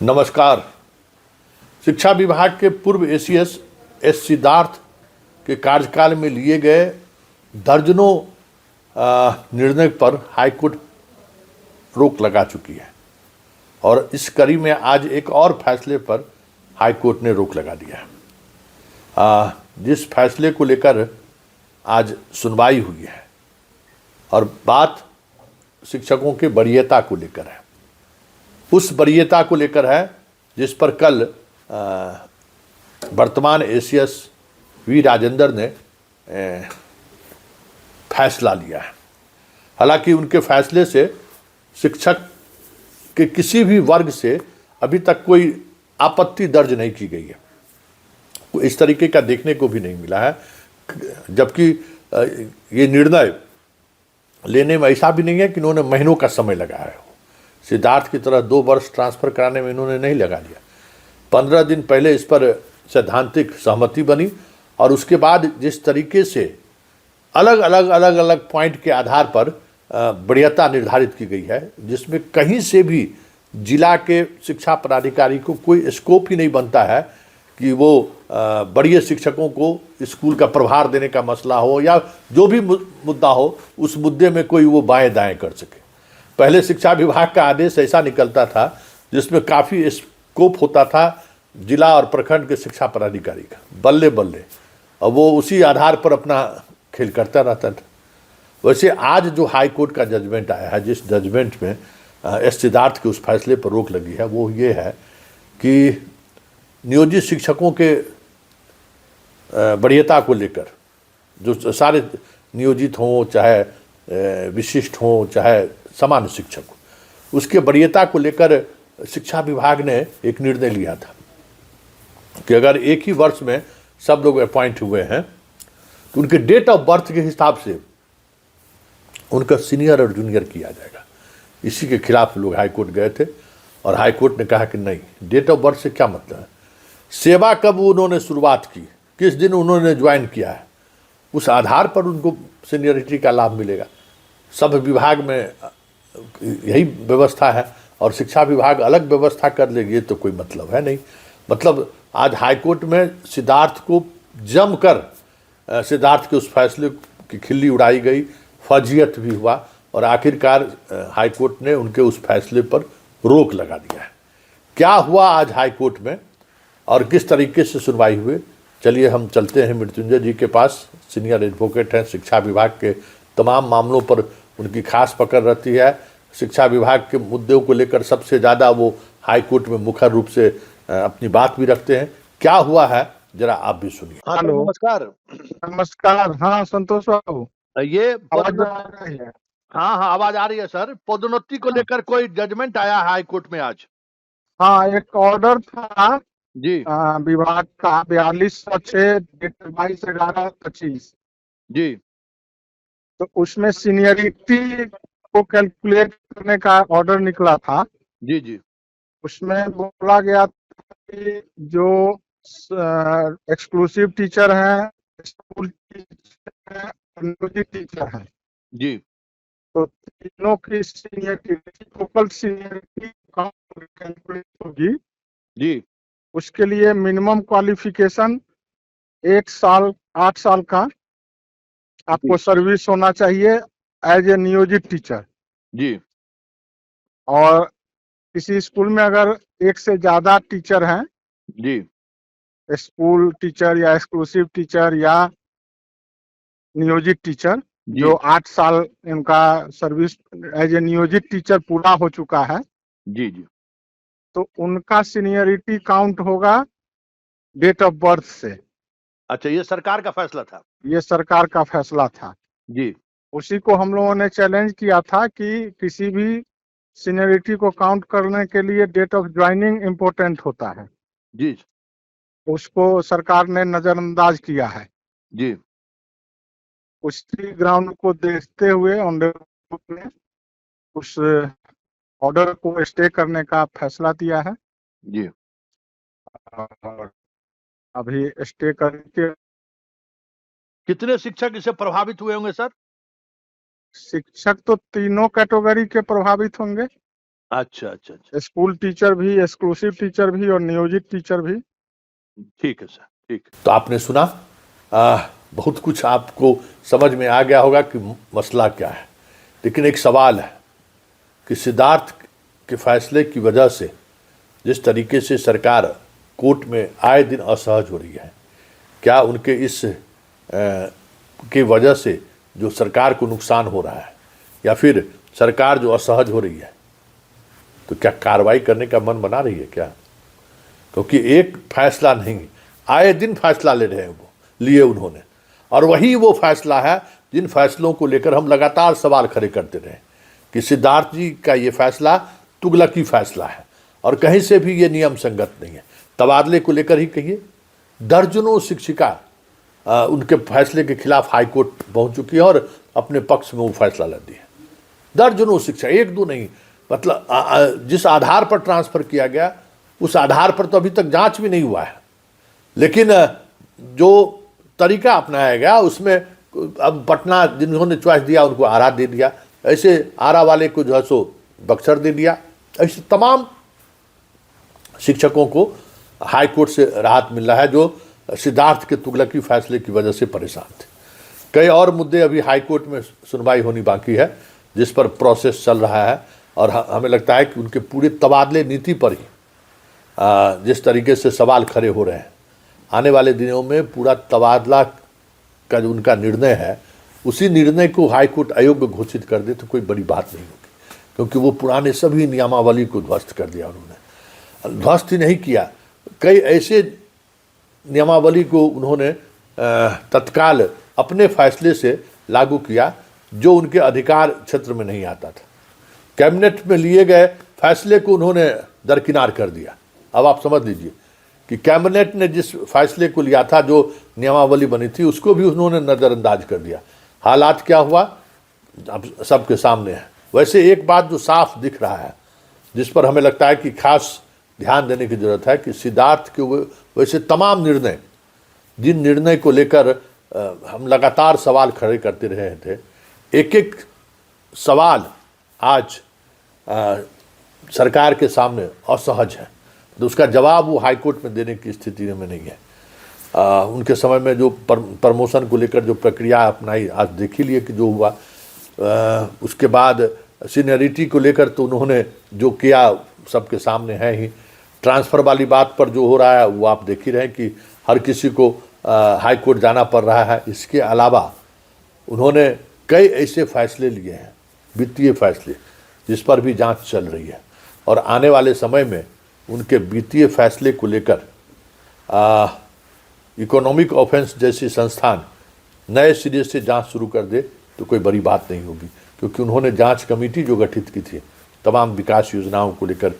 नमस्कार। शिक्षा विभाग के पूर्व एसीएस एस सिद्धार्थ के कार्यकाल में लिए गए दर्जनों निर्णय पर हाईकोर्ट रोक लगा चुकी है और इस कड़ी में आज एक और फैसले पर हाईकोर्ट ने रोक लगा दिया है। जिस फैसले को लेकर आज सुनवाई हुई है और बात शिक्षकों के वरीयता को लेकर है, उस वरीयता को लेकर है जिस पर कल वर्तमान एसीएस वी राजेंद्र ने फैसला लिया है। हालांकि उनके फैसले से शिक्षक के किसी भी वर्ग से अभी तक कोई आपत्ति दर्ज नहीं की गई है, इस तरीके का देखने को भी नहीं मिला है। जबकि ये निर्णय लेने में ऐसा भी नहीं है कि इन्होंने महीनों का समय लगाया है। सिद्धार्थ की तरह 2 वर्ष ट्रांसफ़र कराने में इन्होंने नहीं लगा लिया। 15 दिन पहले इस पर सैद्धांतिक सहमति बनी और उसके बाद जिस तरीके से अलग अलग पॉइंट के आधार पर वरीयता निर्धारित की गई है, जिसमें कहीं से भी जिला के शिक्षा पदाधिकारी को कोई स्कोप ही नहीं बनता है कि वो वरीय शिक्षकों को स्कूल का प्रभार देने का मसला हो या जो भी मुद्दा हो, उस मुद्दे में कोई वो बाएं दाएं कर सके। पहले शिक्षा विभाग का आदेश ऐसा निकलता था जिसमें काफ़ी स्कोप होता था जिला और प्रखंड के शिक्षा पदाधिकारी का, बल्ले बल्ले, और वो उसी आधार पर अपना खेल करता रहता था। वैसे आज जो हाई कोर्ट का जजमेंट आया है, जिस जजमेंट में एस सिद्धार्थ के उस फैसले पर रोक लगी है, वो ये है कि नियोजित शिक्षकों के वरीयता को लेकर, जो सारे नियोजित हों, चाहे विशिष्ट हों, चाहे सामान्य शिक्षक, उसके वरीयता को लेकर शिक्षा विभाग ने एक निर्णय लिया था कि अगर एक ही वर्ष में सब लोग अपॉइंट हुए हैं तो उनके डेट ऑफ बर्थ के हिसाब से उनका सीनियर और जूनियर किया जाएगा। इसी के खिलाफ लोग हाईकोर्ट गए थे और हाईकोर्ट ने कहा कि नहीं, डेट ऑफ बर्थ से क्या मतलब है, सेवा कब उन्होंने शुरुआत की, किस दिन उन्होंने ज्वाइन किया है, उस आधार पर उनको सीनियरिटी का लाभ मिलेगा। सब विभाग में यही व्यवस्था है और शिक्षा विभाग अलग व्यवस्था कर ले, ये तो कोई मतलब है नहीं। मतलब आज हाईकोर्ट में सिद्धार्थ को जमकर सिद्धार्थ के उस फैसले की खिल्ली उड़ाई गई, फर्जियत भी हुआ और आखिरकार हाईकोर्ट ने उनके उस फैसले पर रोक लगा दिया है। क्या हुआ आज हाईकोर्ट में और किस तरीके से सुनवाई हुई, चलिए हम चलते हैं मृत्युंजय जी के पास। सीनियर एडवोकेट हैं, शिक्षा विभाग के तमाम मामलों पर उनकी खास पकड़ रहती है। शिक्षा विभाग के मुद्दों को लेकर सबसे ज़्यादा वो हाई कोर्ट में मुखर रूप से अपनी बात भी रखते हैं। क्या हुआ है जरा आप भी सुनिए। हेलो, नमस्कार। नमस्कार। हाँ संतोष बाबू, ये आवाज आ रही है? हाँ आवाज आ रही है सर। पदोन्नति को लेकर कोई जजमेंट आया हाई कोर्ट में आज? हाँ, एक ऑर्डर था जी विभाग का 4206 22/11/25। जी तो उसमें सीनियरिटी को कैलकुलेट करने का ऑर्डर निकला था। जी जी उसमें बोला गया था कि जो एक्सक्लूसिव टीचर हैं, स्कूल टीचर हैं, नियोजित टीचर हैं, जी तो तीनों की सीनियरिटी, टोटल सीनियरिटी कैलकुलेट होगी। जी उसके लिए मिनिमम क्वालिफिकेशन 1 साल 8 साल का आपको सर्विस होना चाहिए एज ए नियोजित टीचर। जी और किसी स्कूल में अगर एक से ज्यादा टीचर हैं, जी स्कूल टीचर या एक्सक्लूसिव टीचर या नियोजित टीचर, जो 8 साल इनका सर्विस एज ए नियोजित टीचर पूरा हो चुका है, जी जी तो उनका सीनियरिटी काउंट होगा डेट ऑफ बर्थ से। अच्छा, ये सरकार का फैसला था? ये सरकार का फैसला था जी उसी को हम लोगों ने चैलेंज किया था कि किसी भी सीनियरिटी को काउंट करने के लिए डेट ऑफ ज्वाइनिंग इम्पोर्टेंट होता है। जी उसको सरकार ने नजरअंदाज किया है। जी उसी ग्राउंड को देखते हुए ऑनरेबल ने उस ऑर्डर को स्टे करने का फैसला दिया है जी और अभी स्टे करके कितने शिक्षक इससे प्रभावित हुए होंगे सर? शिक्षक तो तीनों कैटेगरी के प्रभावित होंगे। अच्छा अच्छा अच्छा, स्कूल टीचर भी, एक्सक्लूसिव टीचर भी और नियोजित टीचर भी। ठीक है सर, ठीक है। तो आपने सुना, बहुत कुछ आपको समझ में आ गया होगा कि मसला क्या है, लेकिन एक सवाल है कि सिद्धार्थ के फैसले की वजह से जिस तरीके से सरकार कोर्ट में आए दिन असहज हो रही है, क्या उनके इस की वजह से जो सरकार को नुकसान हो रहा है, या फिर सरकार जो असहज हो रही है तो क्या कार्रवाई करने का मन बना रही है क्या? क्योंकि एक फैसला नहीं, आए दिन फैसला ले रहे हैं वो, लिए उन्होंने, और वही वो फैसला है जिन फैसलों को लेकर हम लगातार सवाल खड़े करते रहे कि सिद्धार्थ जी का ये फैसला तुगलकी फैसला है और कहीं से भी ये नियम संगत नहीं है। तबादले को लेकर ही कहिए, दर्जनों शिक्षिका उनके फैसले के खिलाफ हाईकोर्ट पहुंच चुकी है और अपने पक्ष में वो फैसला ले दिया। दर्जनों शिक्षा, एक दो नहीं, मतलब जिस आधार पर ट्रांसफर किया गया उस आधार पर तो अभी तक जांच भी नहीं हुआ है, लेकिन जो तरीका अपनाया गया उसमें अब पटना जिन्होंने चॉइस दिया उनको आरा दे दिया, ऐसे आरा वाले को जो है सो बक्सर दे दिया। ऐसे तमाम शिक्षकों को हाई कोर्ट से राहत मिल रहा है जो सिद्धार्थ के तुगलकी फैसले की वजह से परेशान थे। कई और मुद्दे अभी हाई कोर्ट में सुनवाई होनी बाकी है जिस पर प्रोसेस चल रहा है, और हमें लगता है कि उनके पूरे तबादले नीति पर ही जिस तरीके से सवाल खड़े हो रहे हैं, आने वाले दिनों में पूरा तबादला का जो उनका निर्णय है उसी निर्णय को हाई कोर्ट अयोग्य घोषित कर दे तो कोई बड़ी बात नहीं होगी, क्योंकि वो पुराने सभी नियमावली को ध्वस्त कर दिया उन्होंने। ध्वस्त ही नहीं किया, कई ऐसे नियमावली को उन्होंने तत्काल अपने फैसले से लागू किया जो उनके अधिकार क्षेत्र में नहीं आता था। कैबिनेट में लिए गए फैसले को उन्होंने दरकिनार कर दिया। अब आप समझ लीजिए कि कैबिनेट ने जिस फैसले को लिया था, जो नियमावली बनी थी, उसको भी उन्होंने नज़रअंदाज कर दिया। हालात क्या हुआ अब सबके सामने है। वैसे एक बात जो साफ दिख रहा है, जिस पर हमें लगता है कि खास ध्यान देने की जरूरत है, कि सिद्धार्थ के वैसे तमाम निर्णय, जिन निर्णय को लेकर हम लगातार सवाल खड़े करते रहे थे, एक एक सवाल आज सरकार के सामने असहज है, तो उसका जवाब वो हाईकोर्ट में देने की स्थिति में नहीं है। उनके समय में जो प्रमोशन को लेकर जो प्रक्रिया अपनाई, आज देख ही लिए कि जो हुआ। उसके बाद सीनियरिटी को लेकर तो उन्होंने जो किया सबके सामने है ही। ट्रांसफ़र वाली बात पर जो हो रहा है वो आप देख ही रहे हैं कि हर किसी को हाई कोर्ट जाना पड़ रहा है। इसके अलावा उन्होंने कई ऐसे फैसले लिए हैं, वित्तीय फैसले, जिस पर भी जांच चल रही है, और आने वाले समय में उनके वित्तीय फैसले को लेकर इकोनॉमिक ऑफेंस जैसी संस्थान नए सिरे से जांच शुरू कर दे तो कोई बड़ी बात नहीं होगी, क्योंकि उन्होंने जांच कमेटी जो गठित की थी तमाम विकास योजनाओं को लेकर,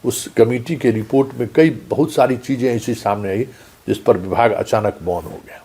उस कमेटी के रिपोर्ट में बहुत सारी चीज़ें ऐसी सामने आई जिस पर विभाग अचानक मौन हो गया।